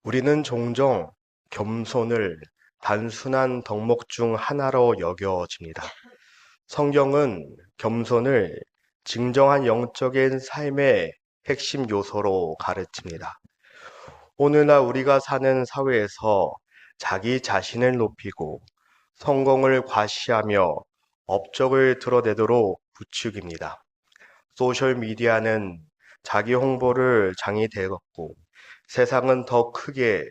우리는 종종 겸손을 단순한 덕목 중 하나로 여겨집니다. 성경은 겸손을 진정한 영적인 삶의 핵심 요소로 가르칩니다. 오늘날 우리가 사는 사회에서 자기 자신을 높이고 성공을 과시하며 업적을 드러내도록 부추깁니다. 소셜미디어는 자기 홍보를 장이 되었고 세상은 더 크게,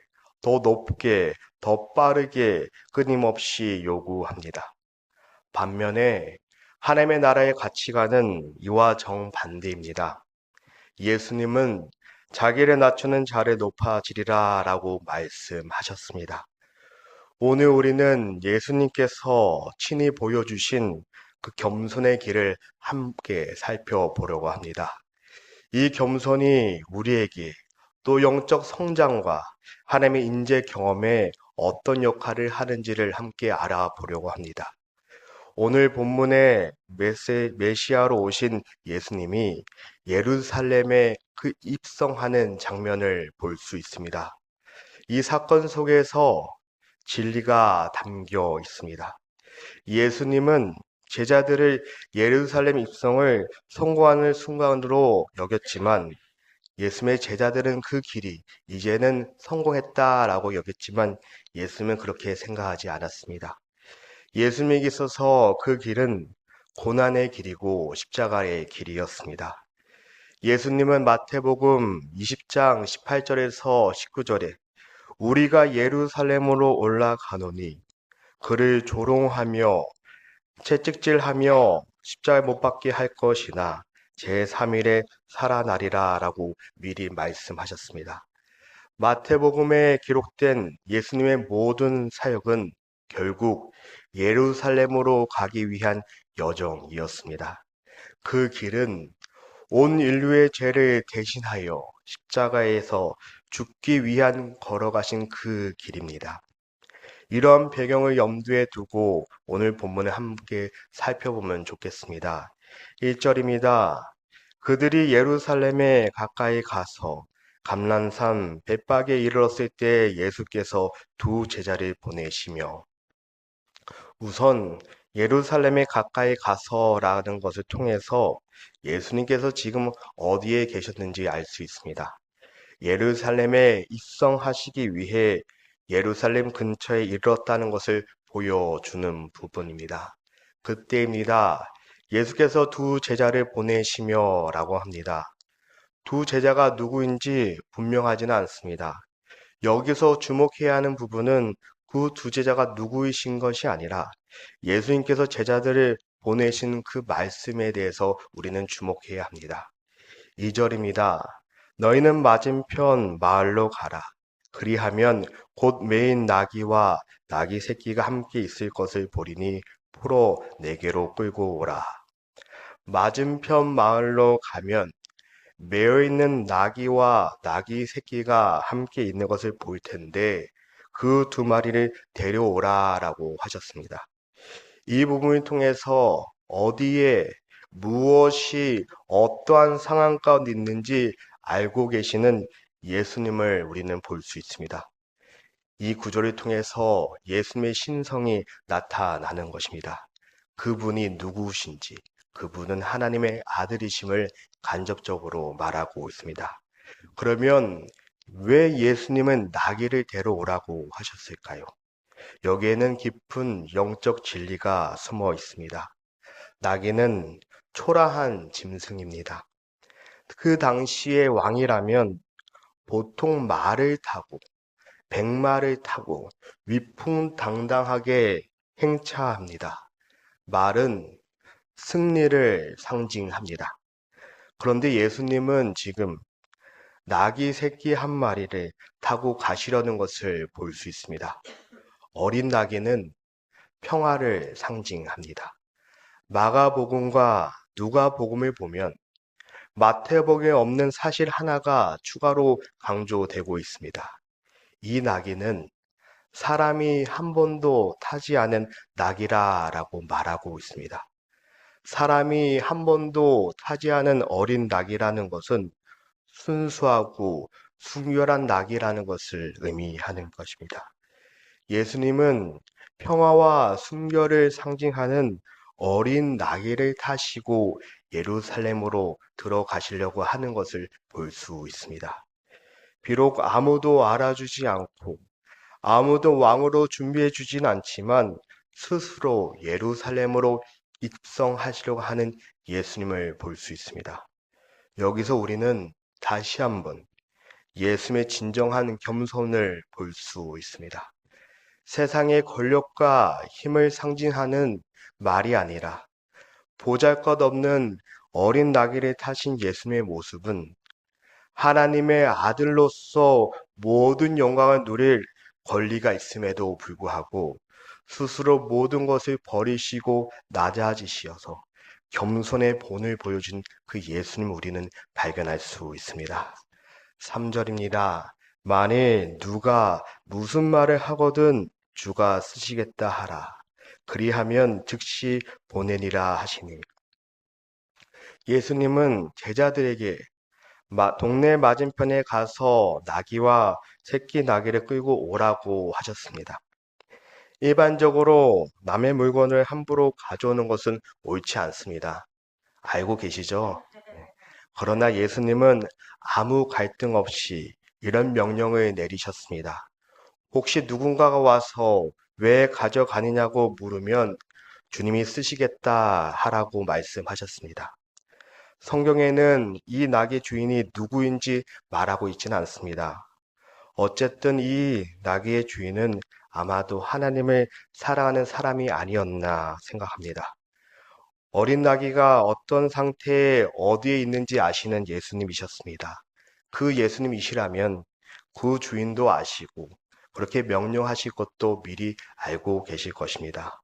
더 높게, 더 빠르게 끊임없이 요구합니다. 반면에 하나님의 나라의 가치관은 이와 정반대입니다. 예수님은 자기를 낮추는 자를 높아지리라 라고 말씀하셨습니다. 오늘 우리는 예수님께서 친히 보여주신 그 겸손의 길을 함께 살펴보려고 합니다. 이 겸손이 우리에게 또 영적 성장과 하나님의 인재 경험에 어떤 역할을 하는지를 함께 알아보려고 합니다. 오늘 본문에 메시아로 오신 예수님이 예루살렘에 그 입성하는 장면을 볼 수 있습니다. 이 사건 속에서 진리가 담겨 있습니다. 예수님은 제자들을 예루살렘 입성을 성공하는 순간으로 여겼지만 예수님의 제자들은 그 길이 이제는 성공했다라고 여겼지만 예수님은 그렇게 생각하지 않았습니다. 예수님에게 있어서 그 길은 고난의 길이고 십자가의 길이었습니다. 예수님은 마태복음 20장 18절에서 19절에 우리가 예루살렘으로 올라가노니 그를 조롱하며 채찍질하며 십자가에 못 박게 할 것이나 제3일에 살아나리라 라고 미리 말씀하셨습니다. 마태복음에 기록된 예수님의 모든 사역은 결국 예루살렘으로 가기 위한 여정이었습니다. 그 길은 온 인류의 죄를 대신하여 십자가에서 죽기 위한 걸어가신 그 길입니다. 이런 배경을 염두에 두고 오늘 본문을 함께 살펴보면 좋겠습니다. 1절입니다. 그들이 예루살렘에 가까이 가서 감람산 벳박에 이르렀을 때 예수께서 두 제자를 보내시며 우선 예루살렘에 가까이 가서라는 것을 통해서 예수님께서 지금 어디에 계셨는지 알 수 있습니다. 예루살렘에 입성하시기 위해 예루살렘 근처에 이르렀다는 것을 보여주는 부분입니다. 그때입니다. 예수께서 두 제자를 보내시며 라고 합니다. 두 제자가 누구인지 분명하지는 않습니다. 여기서 주목해야 하는 부분은 그 두 제자가 누구이신 것이 아니라 예수님께서 제자들을 보내신 그 말씀에 대해서 우리는 주목해야 합니다. 2절입니다. 너희는 맞은편 마을로 가라. 그리하면 곧 매인 나귀와 나귀 새끼가 함께 있을 것을 보리니 풀어 내게로 끌고 오라. 맞은편 마을로 가면 매어 있는 나귀와 나귀 새끼가 함께 있는 것을 볼 텐데 그 두 마리를 데려오라라고 하셨습니다. 이 부분을 통해서 어디에 무엇이 어떠한 상황 가운데 있는지 알고 계시는 예수님을 우리는 볼 수 있습니다. 이 구절을 통해서 예수님의 신성이 나타나는 것입니다. 그분이 누구신지, 그분은 하나님의 아들이심을 간접적으로 말하고 있습니다. 그러면 왜 예수님은 나귀를 데려오라고 하셨을까요? 여기에는 깊은 영적 진리가 숨어 있습니다. 나귀는 초라한 짐승입니다. 그 당시의 왕이라면 보통 말을 타고 백마를 타고 위풍당당하게 행차합니다. 말은 승리를 상징합니다. 그런데 예수님은 지금 나귀 새끼 한 마리를 타고 가시려는 것을 볼 수 있습니다. 어린 나귀는 평화를 상징합니다. 마가복음과 누가복음을 보면 마태복음에 없는 사실 하나가 추가로 강조되고 있습니다. 이 나귀는 사람이 한 번도 타지 않은 나귀라라고 말하고 있습니다. 사람이 한 번도 타지 않은 어린 나귀라는 것은 순수하고 순결한 낙이라는 것을 의미하는 것입니다. 예수님은 평화와 순결을 상징하는 어린 나귀를 타시고 예루살렘으로 들어가시려고 하는 것을 볼 수 있습니다. 비록 아무도 알아주지 않고 아무도 왕으로 준비해 주진 않지만 스스로 예루살렘으로 입성하시려고 하는 예수님을 볼 수 있습니다. 여기서 우리는 다시 한번 예수님의 진정한 겸손을 볼 수 있습니다. 세상의 권력과 힘을 상징하는 말이 아니라 보잘것없는 어린 나귀를 타신 예수님의 모습은 하나님의 아들로서 모든 영광을 누릴 권리가 있음에도 불구하고 스스로 모든 것을 버리시고 낮아지시어서 겸손의 본을 보여준 그 예수님 우리는 발견할 수 있습니다. 3절입니다. 만일 누가 무슨 말을 하거든 주가 쓰시겠다 하라. 그리하면 즉시 보내니라 하시니. 예수님은 제자들에게 동네 맞은편에 가서 나귀와 새끼 나귀를 끌고 오라고 하셨습니다. 일반적으로 남의 물건을 함부로 가져오는 것은 옳지 않습니다. 알고 계시죠? 그러나 예수님은 아무 갈등 없이 이런 명령을 내리셨습니다. 혹시 누군가가 와서 왜 가져가느냐고 물으면 주님이 쓰시겠다 하라고 말씀하셨습니다. 성경에는 이 낙의 주인이 누구인지 말하고 있지는 않습니다. 어쨌든 이 나귀의 주인은 아마도 하나님을 사랑하는 사람이 아니었나 생각합니다. 어린 나귀가 어떤 상태에 어디에 있는지 아시는 예수님이셨습니다. 그 예수님이시라면 그 주인도 아시고 그렇게 명령하실 것도 미리 알고 계실 것입니다.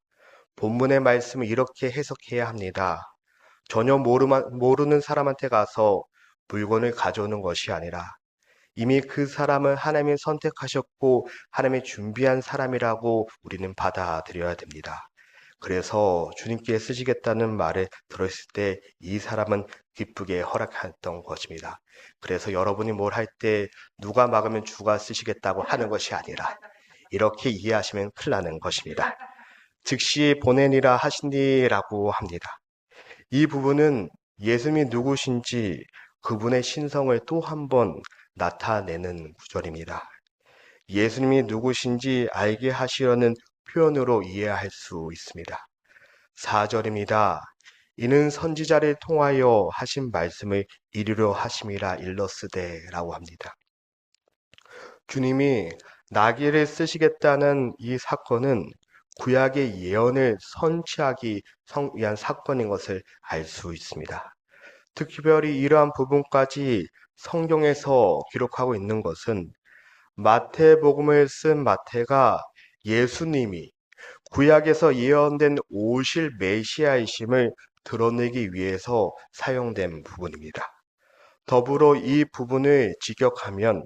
본문의 말씀을 이렇게 해석해야 합니다. 전혀 모르는 사람한테 가서 물건을 가져오는 것이 아니라 이미 그 사람은 하나님이 선택하셨고 하나님이 준비한 사람이라고 우리는 받아들여야 됩니다. 그래서 주님께 쓰시겠다는 말을 들었을 때 이 사람은 기쁘게 허락했던 것입니다. 그래서 여러분이 뭘 할 때 누가 막으면 주가 쓰시겠다고 하는 것이 아니라 이렇게 이해하시면 큰일 나는 것입니다. 즉시 보내니라 하시니라고 합니다. 이 부분은 예수님이 누구신지 그분의 신성을 또 한 번 나타내는 구절입니다. 예수님이 누구신지 알게 하시려는 표현으로 이해할 수 있습니다. 4절입니다. 이는 선지자를 통하여 하신 말씀을 이루려 하심이라 일러스되라고 합니다. 주님이 나귀를 쓰시겠다는 이 사건은 구약의 예언을 선취하기 위한 사건인 것을 알 수 있습니다. 특별히 이러한 부분까지 성경에서 기록하고 있는 것은 마태복음을 쓴 마태가 예수님이 구약에서 예언된 오실 메시아이심을 드러내기 위해서 사용된 부분입니다. 더불어 이 부분을 직역하면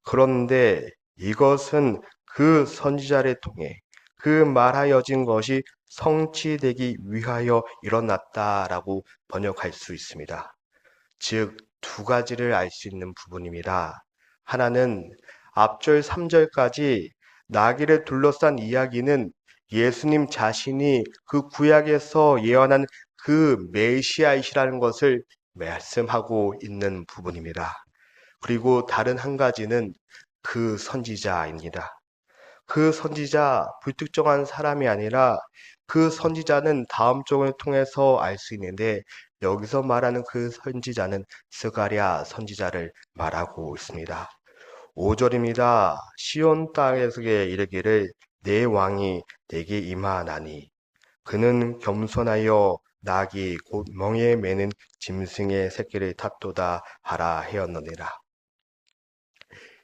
그런데 이것은 그 선지자를 통해 그 말하여진 것이 성취되기 위하여 일어났다라고 번역할 수 있습니다. 즉, 두 가지를 알 수 있는 부분입니다. 하나는 앞절 3절까지 나귀를 둘러싼 이야기는 예수님 자신이 그 구약에서 예언한 그 메시아이시라는 것을 말씀하고 있는 부분입니다. 그리고 다른 한 가지는 그 선지자입니다. 그 선지자, 불특정한 사람이 아니라 그 선지자는 다음 쪽을 통해서 알 수 있는데 여기서 말하는 그 선지자는 스가랴 선지자를 말하고 있습니다. 5절입니다. 시온 땅에서 이르기를 내 왕이 내게 임하나니 그는 겸손하여 낙이 곧 멍에 매는 짐승의 새끼를 탔도다 하라 하였느니라.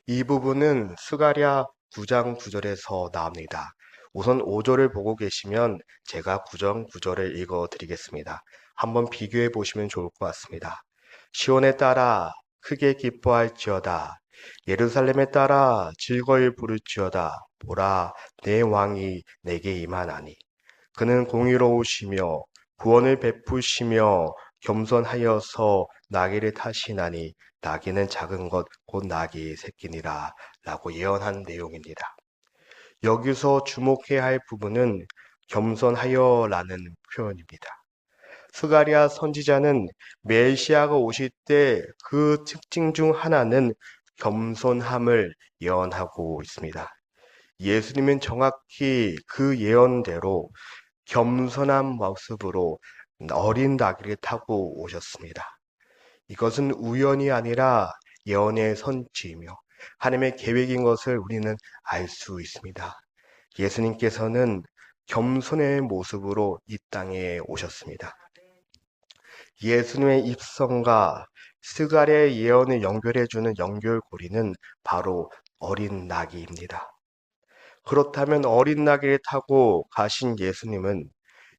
이 부분은 스가랴 9장 9절에서 나옵니다. 우선 5절을 보고 계시면 제가 9장 9절을 읽어 드리겠습니다. 한번 비교해 보시면 좋을 것 같습니다. 시온에 따라 크게 기뻐할지어다. 예루살렘에 따라 즐거이 부를지어다. 보라, 내 왕이 내게 임하나니. 그는 공의로우시며 구원을 베푸시며 겸손하여서 나귀를 타시나니 나귀는 작은 것 곧 나귀의 새끼니라 라고 예언한 내용입니다. 여기서 주목해야 할 부분은 겸손하여라는 표현입니다. 스가랴 선지자는 메시아가 오실 때 그 특징 중 하나는 겸손함을 예언하고 있습니다. 예수님은 정확히 그 예언대로 겸손한 모습으로 어린 나귀를 타고 오셨습니다. 이것은 우연이 아니라 예언의 선지이며 하나님의 계획인 것을 우리는 알 수 있습니다. 예수님께서는 겸손의 모습으로 이 땅에 오셨습니다. 예수님의 입성과 스가랴의 예언을 연결해주는 연결고리는 바로 어린 나귀입니다. 그렇다면 어린 나귀를 타고 가신 예수님은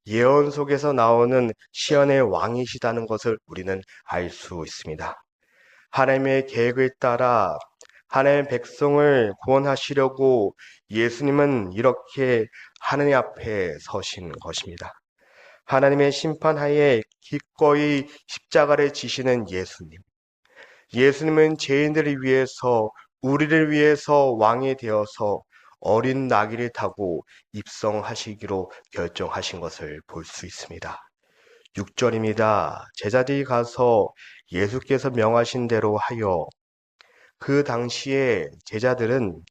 예언 속에서 나오는 시온의 왕이시다는 것을 우리는 알 수 있습니다. 하나님의 계획을 따라 하나님의 백성을 구원하시려고 예수님은 이렇게 하느님 앞에 서신 것입니다. 하나님의 심판하에 기꺼이 십자가를 지시는 예수님. 예수님은 죄인들을 위해서, 우리를 위해서 왕이 되어서 어린 나귀를 타고 입성하시기로 결정하신 것을 볼 수 있습니다. 6절입니다. 제자들이 가서 예수께서 명하신 대로 하여. 그 당시에 제자들은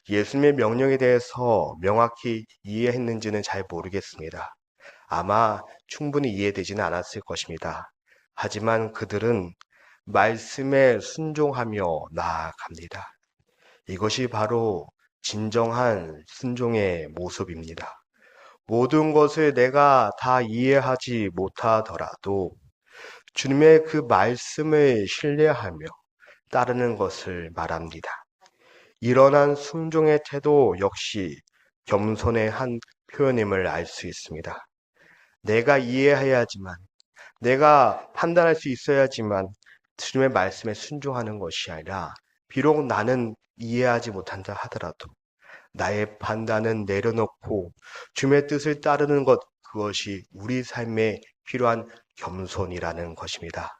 예수님의 명령에 대해서 명확히 이해했는지는 잘 모르겠습니다. 아마 충분히 이해되지는 않았을 것입니다. 하지만 그들은 말씀에 순종하며 나아갑니다. 이것이 바로 진정한 순종의 모습입니다. 모든 것을 내가 다 이해하지 못하더라도 주님의 그 말씀을 신뢰하며 따르는 것을 말합니다. 일어난 순종의 태도 역시 겸손의 한 표현임을 알 수 있습니다. 내가 이해해야지만, 내가 판단할 수 있어야지만 주님의 말씀에 순종하는 것이 아니라 비록 나는 이해하지 못한다 하더라도 나의 판단은 내려놓고 주님의 뜻을 따르는 것, 그것이 우리 삶에 필요한 겸손이라는 것입니다.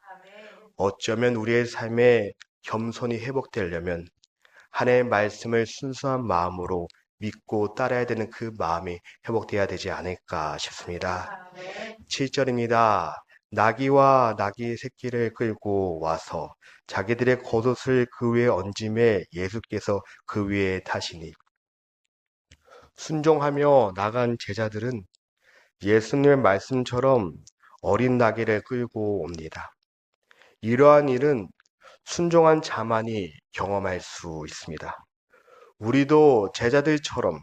어쩌면 우리의 삶에 겸손이 회복되려면 하나님의 말씀을 순수한 마음으로 믿고 따라야 되는 그 마음이 회복되어야 되지 않을까 싶습니다. 7절입니다. 나귀와 나귀 새끼를 끌고 와서 자기들의 겉옷을 그 위에 얹음에 예수께서 그 위에 타시니. 순종하며 나간 제자들은 예수님의 말씀처럼 어린 나귀를 끌고 옵니다. 이러한 일은 순종한 자만이 경험할 수 있습니다. 우리도 제자들처럼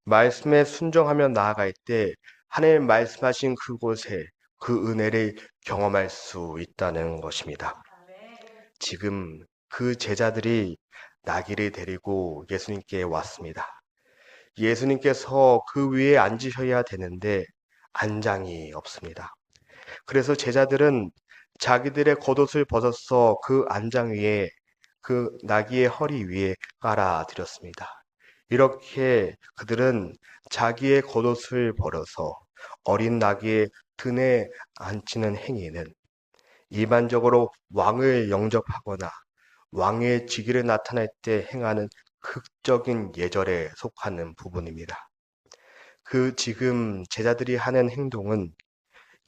말씀에 순종하며 나아갈 때 하나님 말씀하신 그곳에 그 은혜를 경험할 수 있다는 것입니다. 지금 그 제자들이 나귀를 데리고 예수님께 왔습니다. 예수님께서 그 위에 앉으셔야 되는데 안장이 없습니다. 그래서 제자들은 자기들의 겉옷을 벗어서 그 안장 위에, 그 나귀의 허리 위에 깔아드렸습니다. 이렇게 그들은 자기의 겉옷을 벌어서 어린 나귀의 등에 앉히는 행위는 일반적으로 왕을 영접하거나 왕의 직위를 나타낼 때 행하는 극적인 예절에 속하는 부분입니다. 그 지금 제자들이 하는 행동은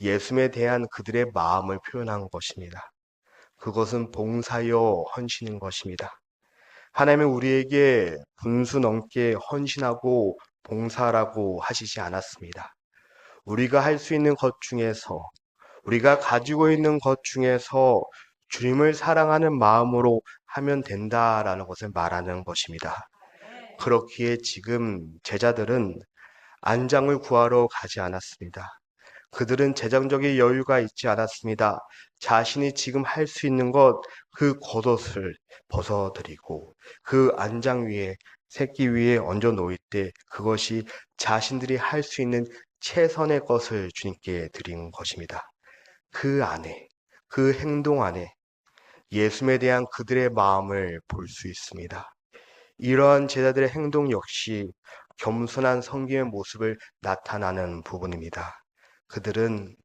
예수님에 대한 그들의 마음을 표현한 것입니다. 그것은 봉사여 헌신인 것입니다. 하나님은 우리에게 분수 넘게 헌신하고 봉사라고 하시지 않았습니다. 우리가 할 수 있는 것 중에서, 우리가 가지고 있는 것 중에서 주님을 사랑하는 마음으로 하면 된다라는 것을 말하는 것입니다. 그렇기에 지금 제자들은 안장을 구하러 가지 않았습니다. 그들은 재정적인 여유가 있지 않았습니다. 자신이 지금 할 수 있는 것, 그 겉옷을 벗어드리고 그 안장 위에, 새끼 위에 얹어 놓을 때 그것이 자신들이 할 수 있는 최선의 것을 주님께 드린 것입니다. 그 안에, 그 행동 안에 예수님에 대한 그들의 마음을 볼 수 있습니다. 이러한 제자들의 행동 역시 겸손한 성김의 모습을 나타나는 부분입니다. 그들은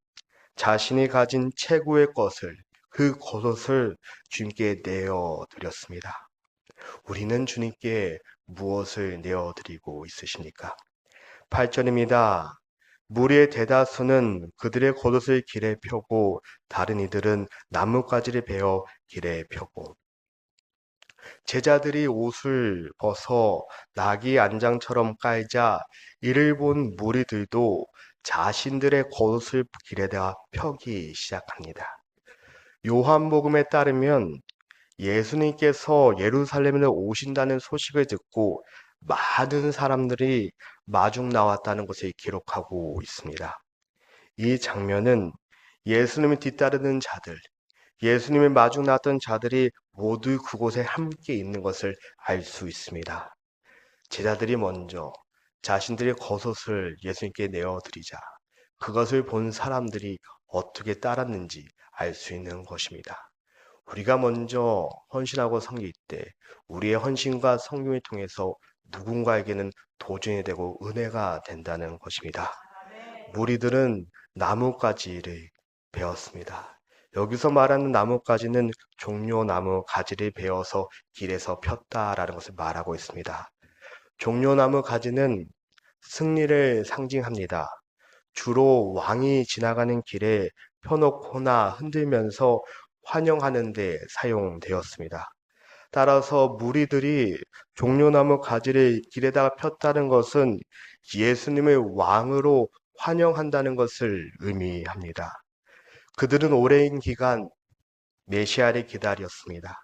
자신이 가진 최고의 것을, 그 겉옷을 주님께 내어드렸습니다. 우리는 주님께 무엇을 내어드리고 있으십니까? 8절입니다. 무리의 대다수는 그들의 겉옷을 길에 펴고 다른 이들은 나뭇가지를 베어 길에 펴고 제자들이 옷을 벗어 나귀 안장처럼 깔자 이를 본 무리들도 자신들의 겉옷을 길에다 펴기 시작합니다. 요한복음에 따르면 예수님께서 예루살렘에 오신다는 소식을 듣고 많은 사람들이 마중 나왔다는 것을 기록하고 있습니다. 이 장면은 예수님을 뒤따르는 자들, 예수님을 마중 나왔던 자들이 모두 그곳에 함께 있는 것을 알 수 있습니다. 제자들이 먼저 자신들의 겉옷을 예수님께 내어드리자 그것을 본 사람들이 어떻게 따랐는지 알 수 있는 것입니다. 우리가 먼저 헌신하고 섬길 때 우리의 헌신과 섬김을 통해서 누군가에게는 도전이 되고 은혜가 된다는 것입니다. 무리들은 나뭇가지를 베었습니다. 여기서 말하는 나뭇가지는 종려나무 가지를 베어서 길에서 폈다라는 것을 말하고 있습니다. 종려나무 가지는 승리를 상징합니다. 주로 왕이 지나가는 길에 펴놓거나 흔들면서 환영하는 데 사용되었습니다. 따라서 무리들이 종려나무 가지를 길에다가 폈다는 것은 예수님을 왕으로 환영한다는 것을 의미합니다. 그들은 오랜 기간 메시아를 기다렸습니다.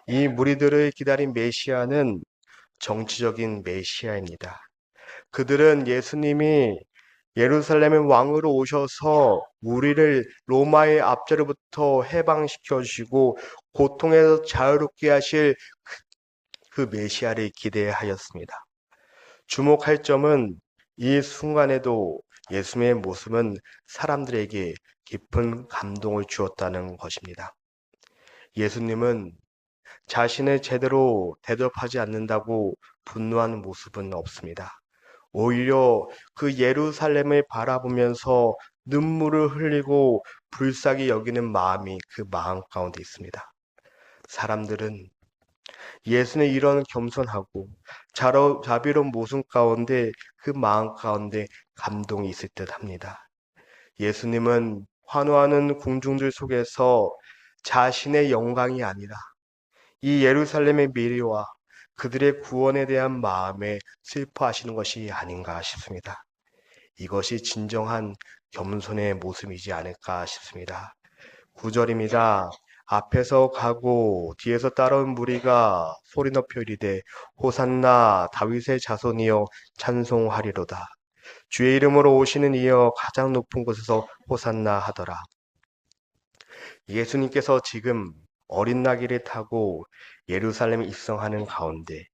이 무리들을 기다린 메시아는 정치적인 메시아입니다. 그들은 예수님이 예루살렘의 왕으로 오셔서 우리를 로마의 압제로부터 해방시켜 주시고 고통에서 자유롭게 하실 그 메시아를 기대하였습니다. 주목할 점은 이 순간에도 예수님의 모습은 사람들에게 깊은 감동을 주었다는 것입니다. 예수님은 자신을 제대로 대접하지 않는다고 분노하는 모습은 없습니다. 오히려 그 예루살렘을 바라보면서 눈물을 흘리고 불쌍히 여기는 마음이 그 마음 가운데 있습니다. 사람들은 예수의 이런 겸손하고 자비로운 모습 가운데 그 마음 가운데 감동이 있을 듯 합니다. 예수님은 환호하는 궁중들 속에서 자신의 영광이 아니라 이 예루살렘의 미래와 그들의 구원에 대한 마음에 슬퍼하시는 것이 아닌가 싶습니다. 이것이 진정한 겸손의 모습이지 않을까 싶습니다. 9절입니다. 앞에서 가고 뒤에서 따라온 무리가 소리 높여 이르되 호산나 다윗의 자손이여 찬송하리로다. 주의 이름으로 오시는 이여 가장 높은 곳에서 호산나 하더라. 예수님께서 지금 어린 나귀를 타고 예루살렘에 입성하는 가운데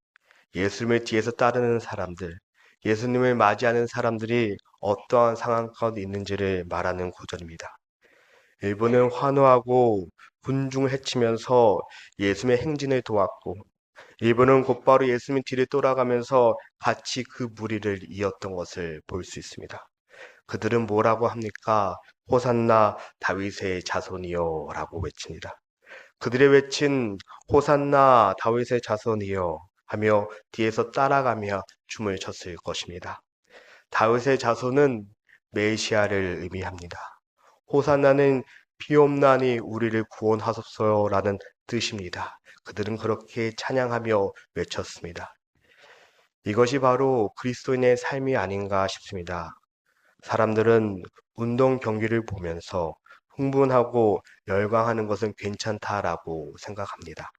예수님을 뒤에서 따르는 사람들, 예수님을 맞이하는 사람들이 어떠한 상황 가운데 있는지를 말하는 구절입니다. 일부는 환호하고 군중을 해치면서 예수님의 행진을 도왔고, 일부는 곧바로 예수님 뒤를 돌아가면서 같이 그 무리를 이었던 것을 볼 수 있습니다. 그들은 뭐라고 합니까? 호산나 다윗의 자손이여 라고 외칩니다. 그들의 외친 호산나 다윗의 자손이여 하며 뒤에서 따라가며 춤을 췄을 것입니다. 다윗의 자손은 메시아를 의미합니다. 호산나는 비옵나니 우리를 구원하소서라는 뜻입니다. 그들은 그렇게 찬양하며 외쳤습니다. 이것이 바로 그리스도인의 삶이 아닌가 싶습니다. 사람들은 운동 경기를 보면서 흥분하고 열광하는 것은 괜찮다라고 생각합니다.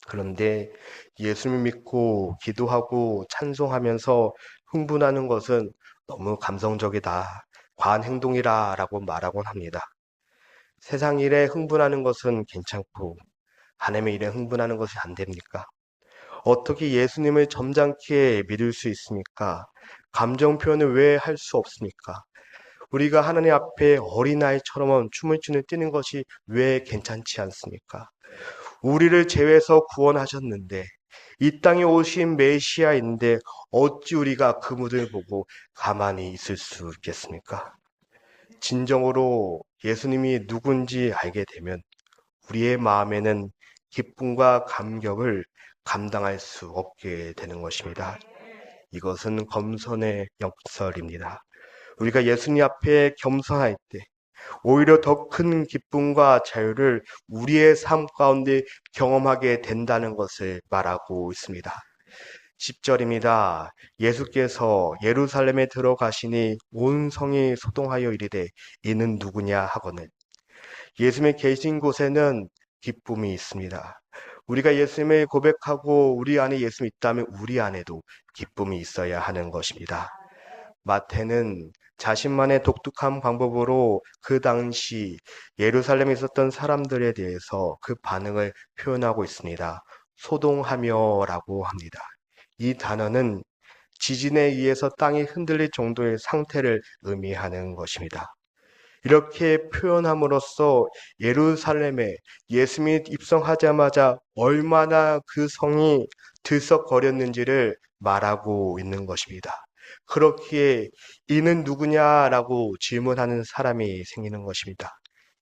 그런데 예수를 믿고 기도하고 찬송하면서 흥분하는 것은 너무 감성적이다, 과한 행동이라고 말하곤 합니다. 세상 일에 흥분하는 것은 괜찮고 하나님의 일에 흥분하는 것이 안 됩니까? 어떻게 예수님을 점잖게 믿을 수 있습니까? 감정 표현을 왜 할 수 없습니까? 우리가 하나님 앞에 어린아이처럼 춤을 추는 뛰는 것이 왜 괜찮지 않습니까? 우리를 죄에서 구원하셨는데 이 땅에 오신 메시아인데 어찌 우리가 그 무대를 보고 가만히 있을 수 있겠습니까? 진정으로 예수님이 누군지 알게 되면 우리의 마음에는 기쁨과 감격을 감당할 수 없게 되는 것입니다. 이것은 겸손의 역설입니다. 우리가 예수님 앞에 겸손할 때 오히려 더 큰 기쁨과 자유를 우리의 삶 가운데 경험하게 된다는 것을 말하고 있습니다. 10절입니다. 예수께서 예루살렘에 들어가시니 온 성이 소동하여 이르되 이는 누구냐 하거늘. 예수님이 계신 곳에는 기쁨이 있습니다. 우리가 예수님을 고백하고 우리 안에 예수님이 있다면 우리 안에도 기쁨이 있어야 하는 것입니다. 마태는 자신만의 독특한 방법으로 그 당시 예루살렘에 있었던 사람들에 대해서 그 반응을 표현하고 있습니다. 소동하며라고 합니다. 이 단어는 지진에 의해서 땅이 흔들릴 정도의 상태를 의미하는 것입니다. 이렇게 표현함으로써 예루살렘에 예수님이 입성하자마자 얼마나 그 성이 들썩거렸는지를 말하고 있는 것입니다. 그렇기에 이는 누구냐라고 질문하는 사람이 생기는 것입니다.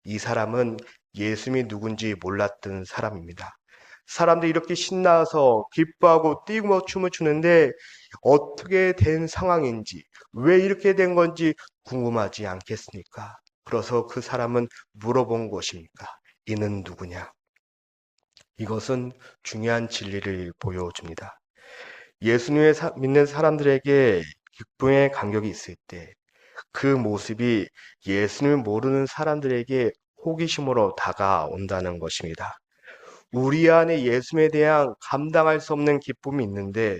이 사람은 예수님이 누군지 몰랐던 사람입니다. 사람들이 이렇게 신나서 기뻐하고 뛰고 춤을 추는데 어떻게 된 상황인지, 왜 이렇게 된 건지 궁금하지 않겠습니까? 그래서 그 사람은 물어본 것입니까? 이는 누구냐? 이것은 중요한 진리를 보여줍니다. 예수님을 믿는 사람들에게 기쁨의 간격이 있을 때 그 모습이 예수님을 모르는 사람들에게 호기심으로 다가온다는 것입니다. 우리 안에 예수님에 대한 감당할 수 없는 기쁨이 있는데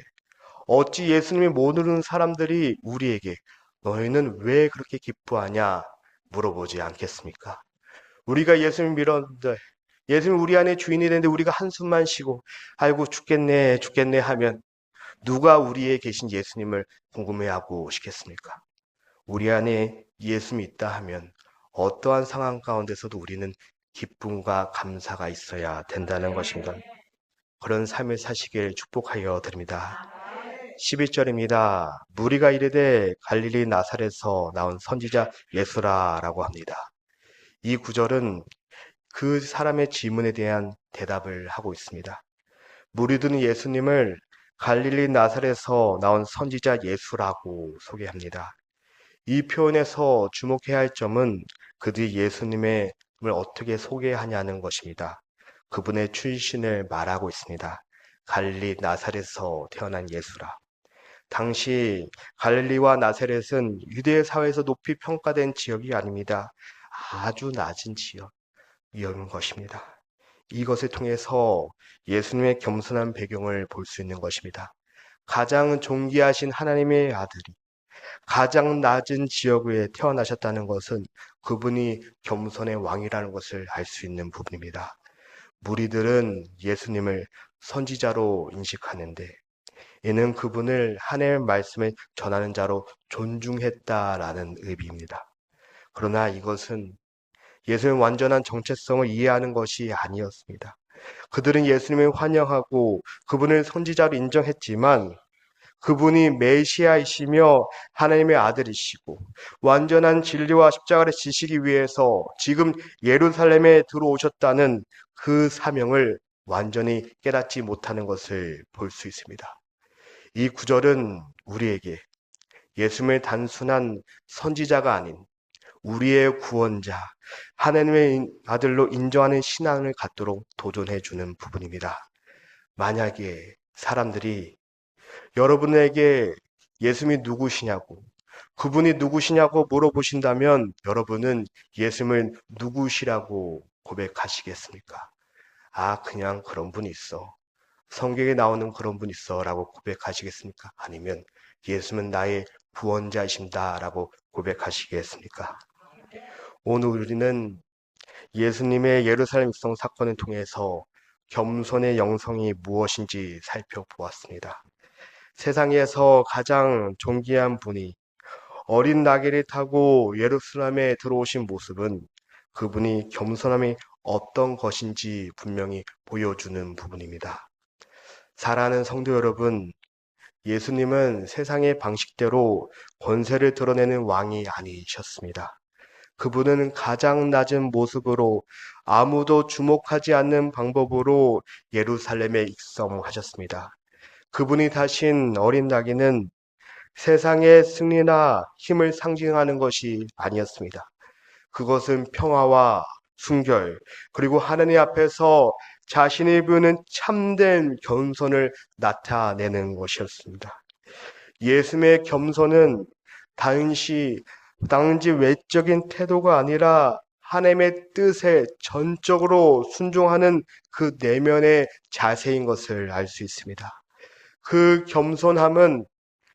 어찌 예수님을 모르는 사람들이 우리에게 너희는 왜 그렇게 기뻐하냐 물어보지 않겠습니까? 우리가 예수님을 믿었는데 예수님 우리 안에 주인이 되는데 우리가 한숨만 쉬고 아이고 죽겠네 죽겠네 하면 누가 우리에 계신 예수님을 궁금해하고 오시겠습니까? 우리 안에 예수님이 있다 하면 어떠한 상황 가운데서도 우리는 기쁨과 감사가 있어야 된다는 것입니다. 그런 삶을 사시길 축복하여 드립니다. 11절입니다. 무리가 이르되 갈릴리 나사렛에서 나온 선지자 예수라라고 합니다. 이 구절은 그 사람의 질문에 대한 대답을 하고 있습니다. 무리들은 예수님을 갈릴리 나사렛에서 나온 선지자 예수라고 소개합니다. 이 표현에서 주목해야 할 점은 그들이 예수님을 어떻게 소개하냐는 것입니다. 그분의 출신을 말하고 있습니다. 갈릴리 나사렛에서 태어난 예수라. 당시 갈릴리와 나사렛은 유대 사회에서 높이 평가된 지역이 아닙니다. 아주 낮은 지역이었는 것입니다. 이것을 통해서 예수님의 겸손한 배경을 볼 수 있는 것입니다. 가장 존귀하신 하나님의 아들이 가장 낮은 지역에 태어나셨다는 것은 그분이 겸손의 왕이라는 것을 알 수 있는 부분입니다. 무리들은 예수님을 선지자로 인식하는데 이는 그분을 하나님의 말씀을 전하는 자로 존중했다라는 의미입니다. 그러나 이것은 예수님의 완전한 정체성을 이해하는 것이 아니었습니다. 그들은 예수님을 환영하고 그분을 선지자로 인정했지만 그분이 메시아이시며 하나님의 아들이시고 완전한 진리와 십자가를 지시기 위해서 지금 예루살렘에 들어오셨다는 그 사명을 완전히 깨닫지 못하는 것을 볼 수 있습니다. 이 구절은 우리에게 예수님의 단순한 선지자가 아닌 우리의 구원자, 하나님의 아들로 인정하는 신앙을 갖도록 도전해 주는 부분입니다. 만약에 사람들이 여러분에게 예수님이 누구시냐고, 그분이 누구시냐고 물어보신다면 여러분은 예수님을 누구시라고 고백하시겠습니까? 아, 그냥 그런 분이 있어. 성경에 나오는 그런 분 있어 라고 고백하시겠습니까? 아니면 예수는 나의 구원자이십니다 라고 고백하시겠습니까? 오늘 우리는 예수님의 예루살렘 입성 사건을 통해서 겸손의 영성이 무엇인지 살펴보았습니다. 세상에서 가장 존귀한 분이 어린 나귀를 타고 예루살렘에 들어오신 모습은 그분이 겸손함이 어떤 것인지 분명히 보여주는 부분입니다. 사랑하는 성도 여러분, 예수님은 세상의 방식대로 권세를 드러내는 왕이 아니셨습니다. 그분은 가장 낮은 모습으로 아무도 주목하지 않는 방법으로 예루살렘에 입성하셨습니다. 그분이 타신 어린 나귀는 세상의 승리나 힘을 상징하는 것이 아니었습니다. 그것은 평화와 순결, 그리고 하나님 앞에서 자신이 부는 참된 겸손을 나타내는 것이었습니다. 예수님의 겸손은 단지 외적인 태도가 아니라 하나님의 뜻에 전적으로 순종하는 그 내면의 자세인 것을 알 수 있습니다. 그 겸손함은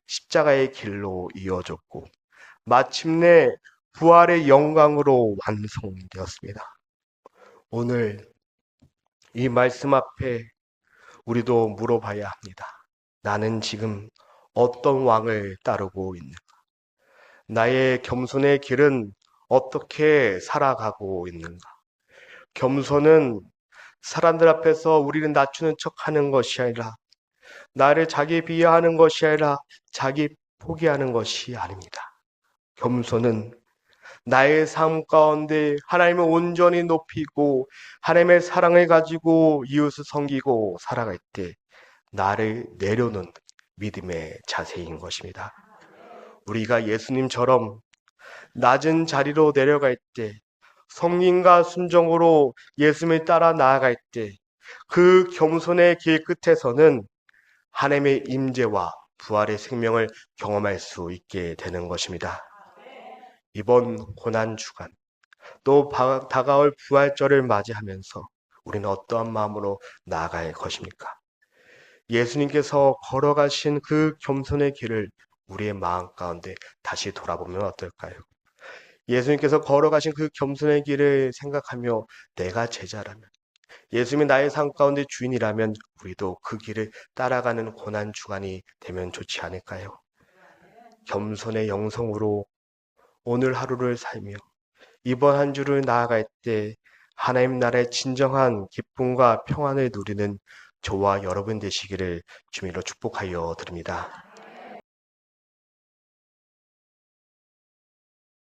십자가의 길로 이어졌고 마침내 부활의 영광으로 완성되었습니다. 오늘 이 말씀 앞에 우리도 물어봐야 합니다. 나는 지금 어떤 왕을 따르고 있는가? 나의 겸손의 길은 어떻게 살아가고 있는가? 겸손은 사람들 앞에서 우리를 낮추는 척 하는 것이 아니라, 나를 자기 비하하는 것이 아니라 자기 포기하는 것이 아닙니다. 겸손은 나의 삶 가운데 하나님을 온전히 높이고 하나님의 사랑을 가지고 이웃을 섬기고 살아갈 때 나를 내려놓는 믿음의 자세인 것입니다. 우리가 예수님처럼 낮은 자리로 내려갈 때, 성님과 순종으로 예수님을 따라 나아갈 때, 그 겸손의 길 끝에서는 하나님의 임재와 부활의 생명을 경험할 수 있게 되는 것입니다. 이번 고난주간, 또 다가올 부활절을 맞이하면서 우리는 어떠한 마음으로 나아갈 것입니까? 예수님께서 걸어가신 그 겸손의 길을 우리의 마음 가운데 다시 돌아보면 어떨까요? 예수님께서 걸어가신 그 겸손의 길을 생각하며 내가 제자라면, 예수님이 나의 삶 가운데 주인이라면 우리도 그 길을 따라가는 고난주간이 되면 좋지 않을까요? 겸손의 영성으로 오늘 하루를 살며 이번 한 주를 나아갈 때 하나님 나라의 진정한 기쁨과 평안을 누리는 저와 여러분 되시기를 주님으로 축복하여 드립니다.